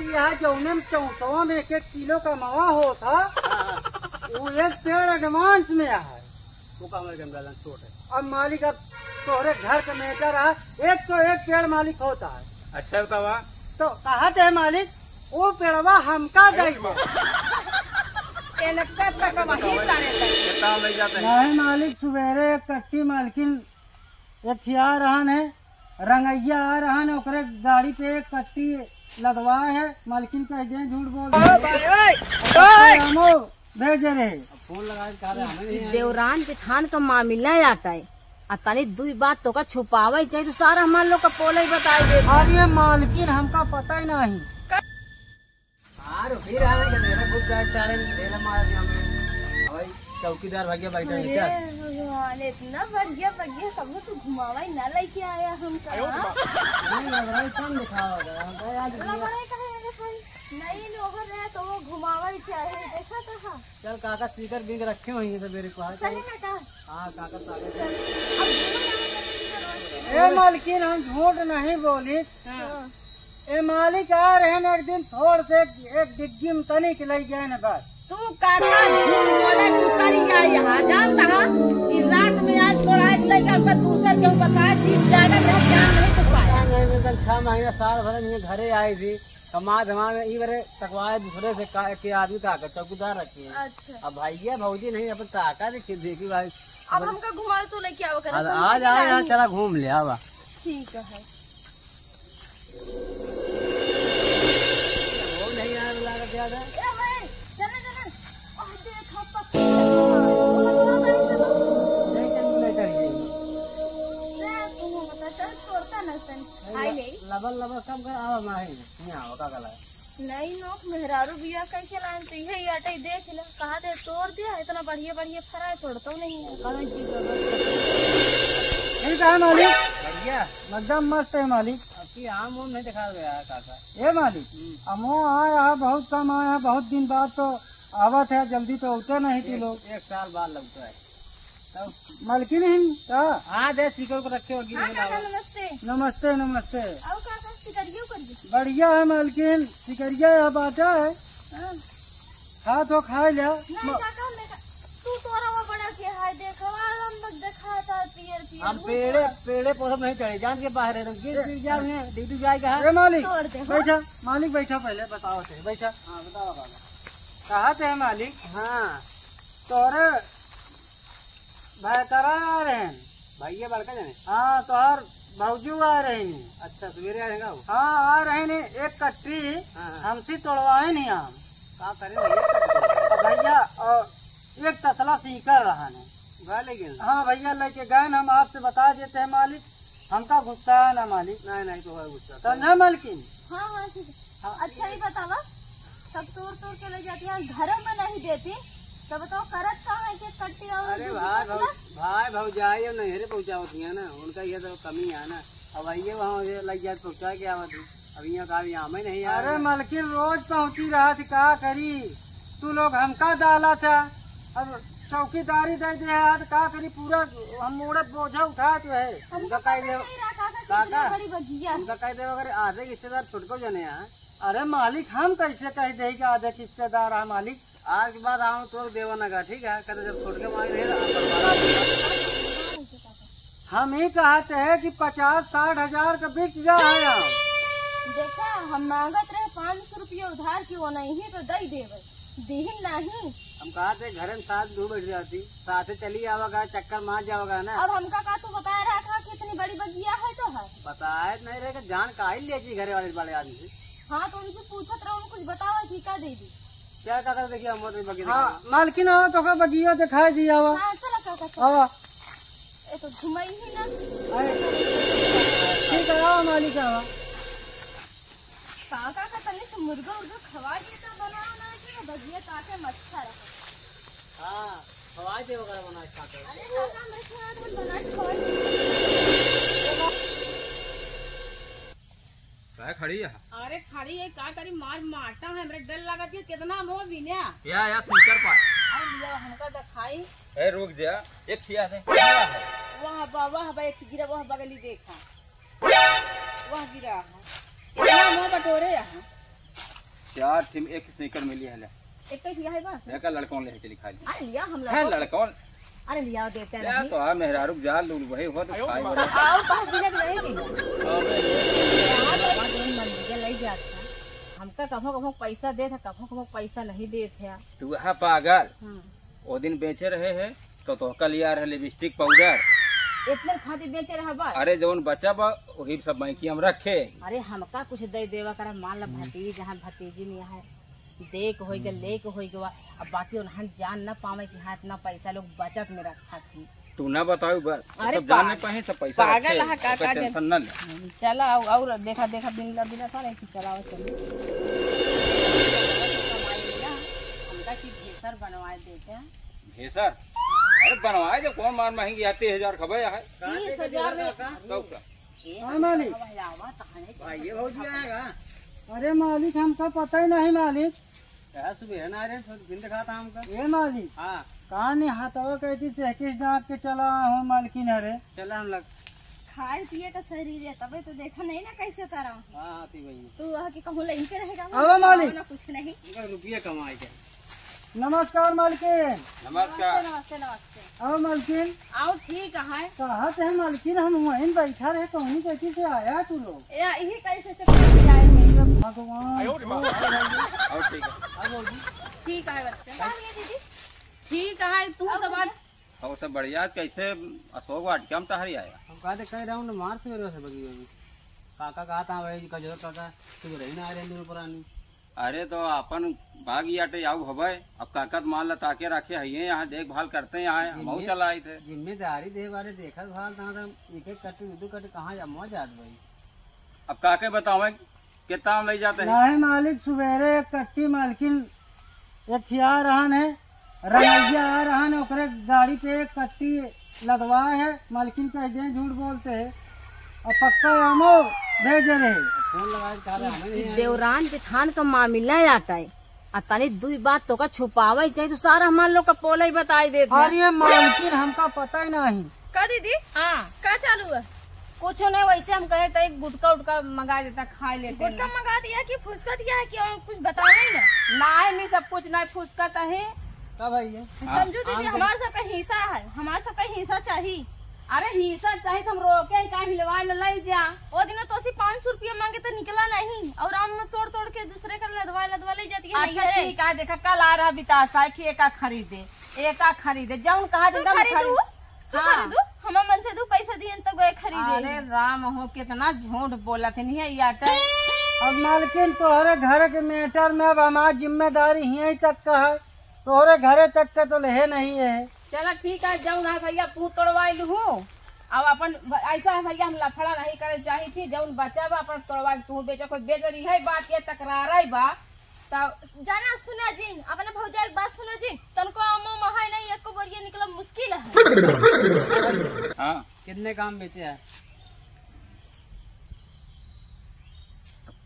यहाँ जौने में 400 में 1-1 किलो का मवा होता, वो एक पेड़ एडवांस में है। वो काम बैलेंस छोट है। अब मालिक अब तोहरे घर का मेटर रहा 101 पेड़ मालिक होता है। अच्छा बतावा तो कहा थे मालिक वो पेड़वा हमका दे नहीं मालिक। सवेरे एक कच्ची मालकिन एक खिया रहन है, रंगैया आ रहन है, ओकरे गाड़ी पे एक कट्टी लदवा है। मालकिन कह दे झूठ बोल भेज रहे फोन लगा देवरान पिठान का मामला आता है। तनी दुई बात तो का छुपावे चाहिए तो सारा हमारे लोग का पोले ही बताए दे। अरे मालकिन हमका पता ही नहीं। चौकीदार भाग्य बैठा है क्या? इतना बढ़िया बढ़िया सब तो घुमावा ही ना लेके आया हम नहीं लोग रहे तो वो घुमावा ही चाहिए। देखा था चल काका स्पीकर बिग रखे हुए हैं मेरे को। हाँ काका ए मालकिन हम झूठ नहीं बोली। ए मालिक आ रहे हैं एक दिन थोड़ से एक डिग्गी में तनी के ले गए न बस। तू काका झूठ बोले तू करिया यहाँ जानता है कि रात में आज थोड़ा लेकर पर दूसरा क्यों बताया ठीक जाएगा जब जान नहीं तो पाया। 6 महीना साल भर में घरे आई थी कमा धमा में ई बरे तकवाए दूसरे से के आदमी ताकत चौकीदार रखी है। अच्छा। अब भैया भौजी नहीं अपन ताका देखी भाई। अब हमका घुमा तो लेके आओ कर आज आए चला घूम ले आवा। ठीक है वो नहीं आने लगा ज्यादा। लबर कम कर आवा माही नहीं आवा का गला नहीं नोक मेहरारू बिया कैसे लाइन तो यही आटे देख ला कहा दे तोड़ दिया इतना बढ़िया बढ़िया फराए तोड़ता नहीं है। ठीक है मालिक बढ़िया एकदम मस्त है मालिक। आपकी आम नहीं दिखा गया काका। ए मालिक अमो आया बहुत कम आया बहुत दिन बाद तो आवत है जल्दी तो उठते नहीं थी लोग। 1 साल बाद लगता है मालकिन ही हाँ दे स्पीकर को रखे होगी। नमस्ते नमस्ते नमस्ते। आओ काका सिकरियो कर बढ़िया है मालकिन सिकरिया है बाटा है खा तो खा लिया। तू तोरा वो बड़ा के है देखवा हम देखा था पियर हम पेड़े पौधे नहीं चढ़े जान के बाहर गिर जाए ड्यूटी जाएगा। मालिक बैठा मालिक बैठा पहले बताओ थे बैठा। हाँ बताओ बाबा कहा थे मालिक। हाँ तोरे भाई करा आ रहे हैं भैया बड़का जाने। हाँ तो हर भाजू आ रहे हैं। अच्छा सवेरे आएगा वो। हाँ आ रहे हैं एक कट्टी हमसे तोड़वाए नहीं हम क्या करें भैया और एक तसला सीकर रहा है लेकिन। हाँ भैया लेके गए हम आपसे बता देते हैं मालिक हमका गुस्सा है ना मालिक। नहीं तो है गुस्सा समझा मालकिन। हाँ हाँ ठीक है। अच्छा ही बतावा सब तोड़ के ले जाती है घरों में नहीं देती तो बताओ करत कहाँ है कि कट्टी। अरे भाई भौजाई नहरे पहुँचावती है ना उनका ये तो कमी है ना। अब आइए वहाँ लग जाए पहुँचा के आवत अब यहाँ का यहाँ में नहीं। अरे मालकिन रोज पहुँची रहा थी क्या करी तू लोग हमका डाला था अब चौकीदारी दे दे है क्या करी पूरा हम मोड़े बोझा उठा तो है। उनका कह दे उनका कह दे अगर आधे रिश्तेदार छुटको जने हैं। अरे मालिक हम कैसे कह दे कि आधे रिश्तेदार है मालिक। आज के बाद आऊँ तो देवा नगा ठीक है कहते जब छोड़ के मांग रहे हम ही कहते हैं कि 50-60 हजार का बिक गया है। देखा हम मांगत रहे 500 रुपया उधार की वो नहीं तो दई देवे दीहिन नहीं। हम कहा थे घर में साथ धूप बैठ जाती साथ चली आवागा चक्कर मार जाओगा ना। अब हमका का तो बताया रहा था कि इतनी बड़ी बगिया है तो है बताया नहीं रहेगा जान का ही ले घरे वाले आदमी से। हाँ तो उनसे पूछत रहो कुछ बताओ कि क्या दे दी क्या कहता देखिए हम बगिया। हाँ मालकिन हो तो बगिया दिखाई दिया हुआ। हाँ चलो काका ये तो घुमाई ही ना। ठीक है आओ मालिक आओ। काका का तने से मुर्गा उर्गा खवा दिए तो बनाओ ना कि बगिया काके मच्छा रहे। हाँ खवा दे वगैरह बना खाते। अरे काका मेरे हाथ में बना खवा क्या खड़ी है। अरे खड़ी है का करी मार मारता है हमरे डर लगा कि कितना मोह बिना या स्पीकर पर। अरे लिया हमका दिखाई ए रुक जा एक खिया है वहाँ बाबा हवा एक गिरा वह बगली देखा वह गिरा है कितना मोह बटोरे यहाँ। 4 थी एक स्नीकर मिली है ले एक कैसे है बस देखा लड़कों ले चली खाली अरे लिया हम है लोग लड़कों अरे लिया देते या नहीं तो आ मेहरारू जाल लूल वही हो तो खाई तो आओ 5 मिनट रहेगी ले जाता हमका कभो कभो पैसा दे था कभो कभो पैसा नहीं दे थे तू है पागल वो दिन बेचे रहे है तो कल लिया रहे लिपस्टिक पाउडर इतने खातिर बेचे रहा बस अरे जौन बचा बा वही सब बैंकी हम रखे अरे हमका कुछ दे देवा कर मान ला भतीजी जहाँ भतीजी में है देख हो गया लेके हो गया अब बाकी उन्हें जान न पावे कि हाँ इतना पैसा लोग बचत में रखा थी तू ना बताओ बस अरे सब जानने पाए सब पैसा पागल रखे है का ओकर टेंशन न ले चला और देखा देखा बिना बिना था नहीं चलाओ चलिए हमका की भेसर बनवा देते हैं भेसर अरे बनवाए जो कौन मार महंगी आती 30,000 खबर है 30,000 में तो का हाँ मालिक भाई ये हो जाएगा अरे मालिक हमको पता ही नहीं मालिक क्या सुबह है ना अरे दिन दिखा था हमका ये मालिक हाँ कहाँ नहीं हाथवा कहती से किस दांत के चला हो मालकिन अरे चला हम लोग खाए पिए का शरीर है तभी तो देखा नहीं ना कैसे तारा हाँ आती भाई तू वहाँ की कहूँ लहीं के रहेगा अब मालिक ना कुछ नहीं रुपये कमाए के नमस्कार मालकिन नमस्कार नमस्ते नमस्ते अब मालकिन आओ ठीक है कहा थे मालकिन हम वहीं बैठा रहे कहनी कहती से आया तू लोग यही कैसे से कैसे आए हैं भगवान और ठीक है ठीक है बच्चे ठीक है तू सब आज और सब बढ़िया कैसे अशोक वाटिका में तहरी आया हम कहते कह रहा हूँ मार से मेरे से बगी होगी काका कहा था भाई का जरूरत था सुबह रही ना आ रहे पुरानी अरे तो अपन बाग आटे आऊ हवे अब काकत मान लता के रखे है यहाँ देखभाल करते हैं यहाँ हम चला आए थे जिम्मेदारी दे बारे देखा भाल था एक एक कट्टी दो कट्टी कहाँ जा मौज जात भाई अब काके बतावे कितना हम ले जाते हैं नहीं मालिक सवेरे एक कट्टी मालकिन एक खिया रहन है रंगैया आ रहन है ओकरे गाड़ी पे एक कट्टी लगवा है मालकिन कह दे झूठ बोलते है और पक्का आमो भेजे रहे फोन लगा के कहा हमें नहीं देवरान जेठान का मामला आता है आ तनी दुई बात तो का छुपावे चाहिए तो सारा हमारे लोग का पोला ही बताई देते और ये मालकिन हमका पता ही नहीं का दीदी हाँ क्या चालू है कुछ नहीं वैसे हम कहे तो एक गुटका उटका मंगा देता खा लेते गुटका मंगा दिया कि फुसका दिया है कि कुछ बताओ ना नहीं सब कुछ नहीं फुसका कहे कब भाई ये समझो दीदी हमारा सबका हिस्सा है हमारा सबका हिस्सा चाहिए अरे हिस्सा चाहिए तो हम रोके का हिलवा ले जा वो दिन तो 500 रुपया मांगे तो निकला नहीं और आम में तोड़ तोड़ के दूसरे का लदवा ले जाती है अच्छा ठीक है देखा कल आ रहा बितासा कि एक खरीदे जाऊन कहा खरीदू हमारे मन से दो पैसा दिए तो गए खरीदे अरे राम हो कितना झूठ बोला थे नहीं आटा अब मालकिन तोहरे घर के मैटर में अब हमारी जिम्मेदारी यहीं तक का है तोहरे घरे तक का तो ले नहीं है चलो ठीक है जाऊँ ना भैया तू तोड़वा लू अब अपन ऐसा है भैया हम लफड़ा नहीं करे चाहिए थी जौन बचा बा अपन तोड़वा तू बेचो कोई बेच रही है बात ये टकरार है बा तो जाना सुना जी अपने भौजा एक बात सुनो जी तनको अमो महाय नहीं एक को बोरिया निकला मुश्किल है हाँ कितने काम बेचे है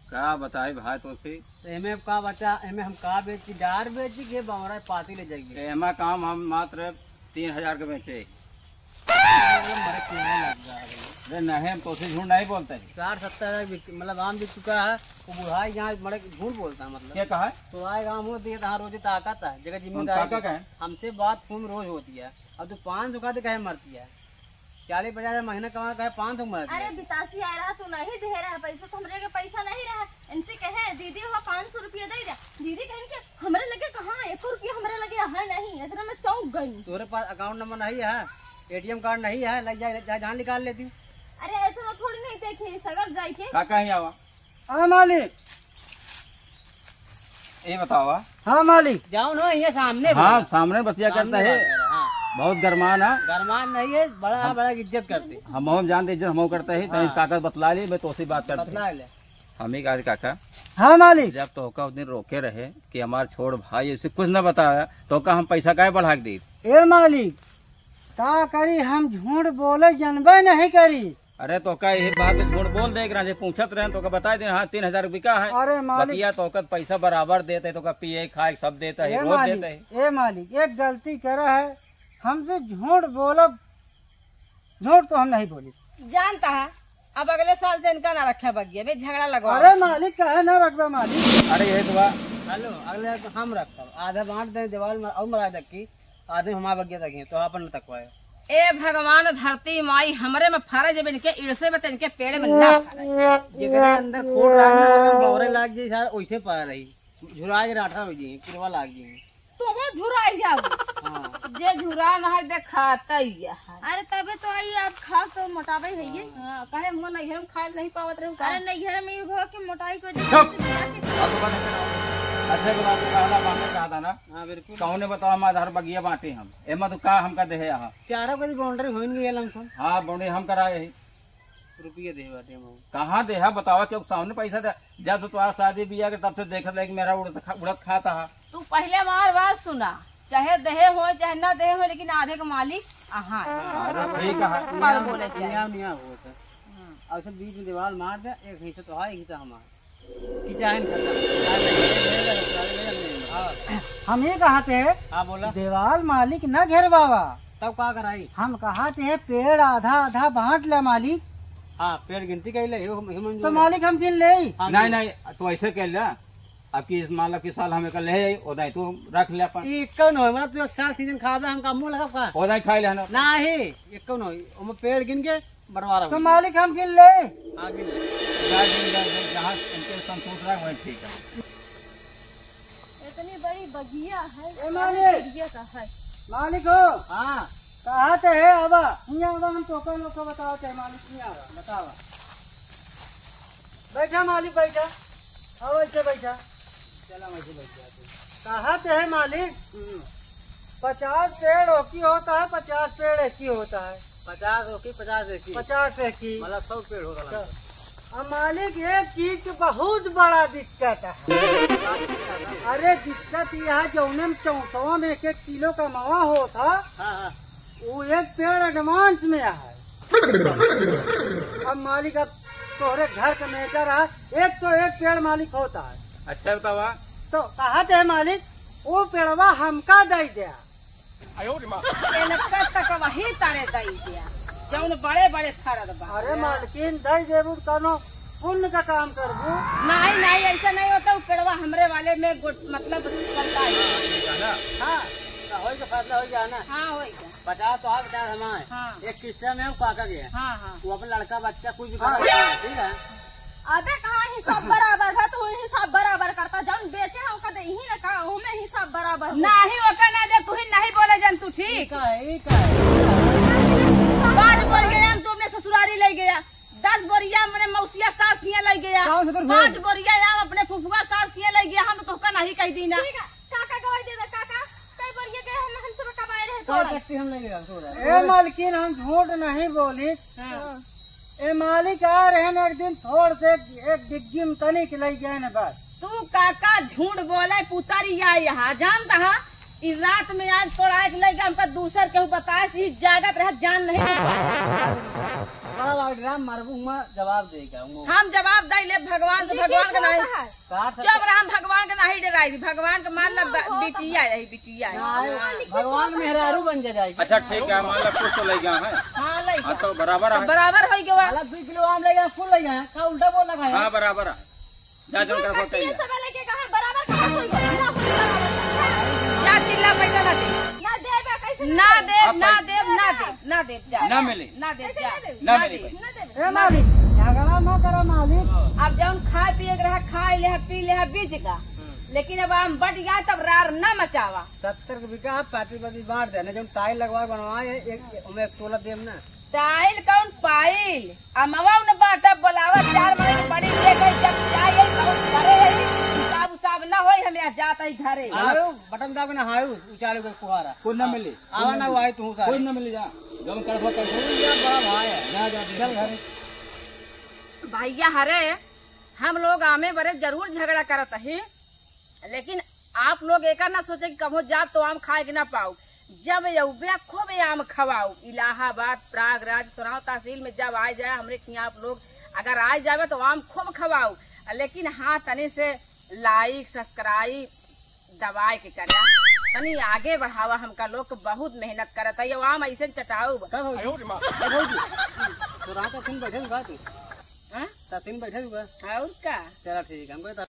क्या बताए भाई तो सी एमे का बचा एमे हम का बेची डार बेची के बावरा पाती ले जाएगी एमा काम हम मात्र 3,000 के बेचे अरे नहीं हम तो झूठ नहीं बोलते 60-70 मतलब आम बिक चुका है वो बुढ़ा यहाँ बड़े झूठ बोलता है मतलब क्या कहा है तो आए गाँव में दिए हाँ रोज ताकत है जगह जिम्मेदारी है हमसे बात फोन रोज होती है अब तो 500 का कहे मरती है 40-50 महीना कमा कहे 500 मरती अरे है बितासी आ रहा तू नहीं दे रहा पैसा तो हमरे के पैसा नहीं रहा इनसे कहे दीदी वहाँ 500 रुपया दे दे दीदी कहें कि हमारे लगे कहाँ 1 रुपया हमारे लगे है नहीं इतना मैं चौंक गई तुम्हारे पास अकाउंट नंबर नहीं है ATM कार्ड नहीं है लग जाए जहाँ निकाल लेती हूँ अरे इतना थोड़ी नहीं देखे सगल जाए के काका ही आवा हाँ मालिक ये बतावा हाँ मालिक जाओ ना ये सामने हाँ सामने बतिया करता है हाँ बहुत गरमान है गरमान नहीं है बड़ा बड़ा इज्जत करते हम जानते इज्जत हम करते ही हाँ। काका बतला ली मैं तो उसी बात करते बतला ले हम ही कहा काका हाँ मालिक जब तो उस दिन रोके रहे कि हमारे छोड़ भाई ऐसे कुछ न बताया तो का हम पैसा काहे बढ़ा के दी ए मालिक का करी हम झूठ बोले जनबे नहीं करी अरे तो का यही बात झूठ बोल दे जे पूछत रहे तो का बता दे हाँ 3,000 बिका है अरे मालिक बतिया तो का पैसा बराबर देते तो का पिए खाए सब देता है ए रोज देता है मालिक ए मालिक एक गलती करा है हमसे झूठ बोलो झूठ तो हम नहीं बोली जानता है अब अगले साल से इनका ना रखे बगिया बे झगड़ा लगवा। अरे मालिक कहे ना रखबा मालिक। अरे ये दुआ हेलो अगले तो हम रखब आधा बांट दे दीवार में और मरा रखी आधे हमारा बगिया रखे तो अपन तकवाए। ए भगवान धरती माई हमरे में फरज है इनके इड़से में इनके पेड़ में ना फरज। जेकर अंदर खोड़ रखना बौरे लाग जाई सारा ओइसे पा रही झुरा के राठा हो जाई पुरवा लाग जाई तो वो झुराई जाओ। हां जे झुरा ना है देखता ही है। अरे तबे तो आई आप खा तो मोटावे है ये। हां कहे हम नहीं हम खा नहीं पावत रहे। अरे नहीं घर में ये हो कि मोटाई को अच्छे के बात कहला बाटे चाहता ना। हां बिल्कुल कौने बताओ हम आधार बगिया बांटे हम एमा तो का हमका देहे यहाँ चारों के बाउंड्री होइन गई लमसम। हाँ बौने हम कराए है रुपये दे बाटे हम कहाँ दे है बतावा क्यों सामने पैसा दे जब तो तुम्हारा शादी बिया के तब से देखत लगे मेरा उड़त खाता है। तू पहले मार बात सुना चाहे दहे हो चाहे ना दहे हो लेकिन आधे का मालिक हाँ अरे ठीक है पर बोले चाहिए। निया हो था और सब बीच में दीवार मार दे एक हिस्सा तो है एक हिस्सा हमारा की चाहे हम ये कहते हैं हाँ बोला दीवार मालिक न घेरवावा। तब का कराई हम कहते हैं पेड़ आधा आधा बांट ले मालिक। हाँ पेड़ गिनती कैले तो मालिक हम गिन ले। नहीं नहीं तो ऐसे कह ले अब की मान लो कि साल हमें कल ले ओदाई तू रख ले अपन एक कौन हो मतलब तू एक साल सीजन खावे हम का मुंह लगा का ओदाई खाई ले ना नहीं एक कौन हो हम पेड़ गिन के बरवारा तो मालिक हम गिन ले। आगे जहाँ इनके संतोष रहे वही ठीक है। इतनी बड़ी बगिया है। ए मालिक बगिया का है मालिक हो हाँ कहते है अब यहाँ अब हम टोकन लोग को बताओ चाहे मालिक नहीं आवा बतावा। बैठा मालिक बैठा आओ ऐसे बैठा चला वैसे बैठ जाते कहते है मालिक 50 पेड़ ओकी होता है 50 पेड़ एक ही होता है 50 हो की 50 एक 50 एक ही। मतलब 100 पेड़ हो रहा अब मालिक एक चीज की बहुत बड़ा दिक्कत है। अरे दिक्कत यह जौने में 400 में 1-1 किलो का मवा होता हाँ हाँ वो एक पेड़ एडवांस में है। अब मालिक अब तोहरे घर का मेटर है 101 पेड़ मालिक होता है। अच्छा बतावा तो कहते है मालिक वो पेड़वा हमका दे दिया। तक वही तारे दई दिया जौन बड़े बड़े फरद बा। अरे मालकिन दे देबू कनो पुण्य का काम करबू। नहीं नहीं ऐसा नहीं होता पेड़वा हमरे वाले में मतलब चलता है। हाँ हो तो फैसला हो जाना हाँ होगा 50 तो आप 50 हमारे हाँ एक किस्सा में हम काका गए हाँ हाँ वो अपना लड़का बच्चा कुछ भी कर ठीक है। अबे कहाँ हिसाब बराबर है तो हिसाब बराबर करता जब बेचे हम का दे ही ना का में हिसाब बराबर नहीं होकर ना दे तू ही नहीं बोले जन तू ठीक है 5 बोरिया तो अपने ससुरारी ले गया 10 बोरिया मैंने मौसिया सास किया ले गया 5 बोरिया अपने फुफुआ सास किया ले गया हम तो नहीं कह दी ना काका गवाही दे काका कई बोरिया के हम सब कमाए रहे तो हम नहीं लेगा ए मालकिन हम झूठ नहीं बोली। ए मालिक आ रहे हैं एक दिन थोड़ से एक डिग्गी में तनिक ले गए न बस। तू काका झूठ बोले पुतारी या यहाँ जानता है इस रात में आज तोड़ा एक लेगा हमका दूसर केहू बताए इस जागत रह जान नहीं मरबू जवाब देगा हम जवाब दे ले भगवान से भगवान का नहीं जब हम भगवान का नहीं डराई भगवान का मान लो बिटिया यही बिटिया भगवान मेहरारू बन जाएगी। अच्छा ठीक है मान लो कुछ तो ले गया है हाँ ले हाँ तो बराबर है बराबर हो गया 2 किलो आम ले गया फूल ले गया का उल्टा बोल लगा है। हाँ बराबर है जा जो कर सकते हैं सब लेके कहा बराबर कहां कोई क्या चिल्ला पैसा ना दे ना देबे कैसे ना दे ना दे ना दे ना दे जा ना मिले ना दे जा ना मिले ए मालिक झगड़ा न करो मालिक। अब जब खाए पिए के रहा खाए ले पी ले बीज का लेकिन अब हम बढ़ गया तब रार न मचावा 70 के बिका 35 बांट देना जब टाइल लगवा बनवाए एक तोला देम ना टाइल कौन पाइल अमवा ने बाटा बोलावा 4 महीने बड़ी ले गई जब जाए कौन करे हिसाब उसाब ना होई हम यहाँ जाता ही घरे आयो बटन दाब ना हायो उचाले को कुहारा कुछ न मिले आवा ना आए तू कुछ न मिले जा जब कर सकते बड़ा भाई है जा जा चल घर भैया हरे हम लोग आमे बड़े जरूर झगड़ा करत है लेकिन आप लोग एक ना सोचे कि कभो जाब तो आम खाए के ना पाओ जब यौबे खूब आम खवाओ इलाहाबाद प्रयागराज सोनाव तहसील में जब आ जाए हमरे यहाँ आप लोग अगर आ जावे तो आम खूब खवाओ लेकिन हाँ तनी से लाइक सब्सक्राइब दबाए के करा तनी आगे बढ़ावा हमका लोग बहुत मेहनत करता है आम ऐसे चटाऊ तो रात सुन बैठे बात तब तीन बैठे हुआ और का चलो ठीक है हमको